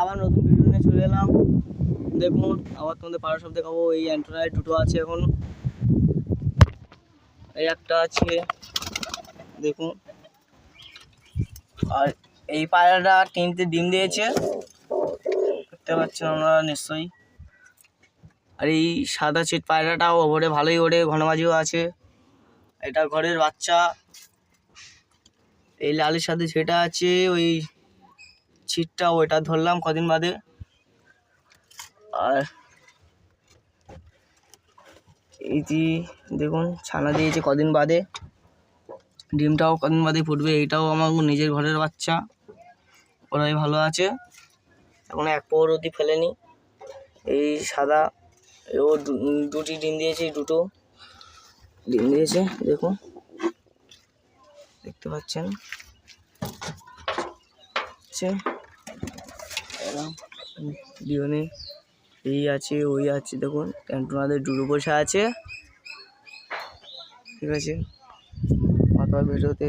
আবার নতুন ভিডিও নিয়ে চলে এলাম। দেখুন আবার তোমাদের পাড়া সব দেখাবো। এই অ্যান্টেনায় দুটো আছে, এখন এই একটা আছে দেখুন। আর এই পায়রাটা তিনটে ডিম দিয়েছে, দেখতে পাচ্ছেন আপনারা নিশ্চয়ই। আর এই সাদা চিট পায়রাটাও ওপরে ভালোই ওড়ে, ঘনবাজিও আছে। এটা ঘরের বাচ্চা। এই লালের সাথে যেটা আছে ওই ছিটটা, ওইটা ধরলাম কদিন বাদে। আর এইটি দেখুন ছানা দিয়েছে কদিন বাদে, ডিমটাও কদিন বাদে ফুটবে। এইটাও আমার নিজের ঘরের বাচ্চা, ওরাই ভালো আছে, এখন এক পোর অবধি ফেলেনি। এই সাদা ও দুটি ডিম দিয়েছে, দুটো ডিম দিয়েছে দেখুন, দেখতে পাচ্ছেন। ডিওনে এই আছে ওই আছে দেখুন, অ্যান্টেনাদের দুটো বসে আছে, ঠিক আছে। মাথার ভিডিওতে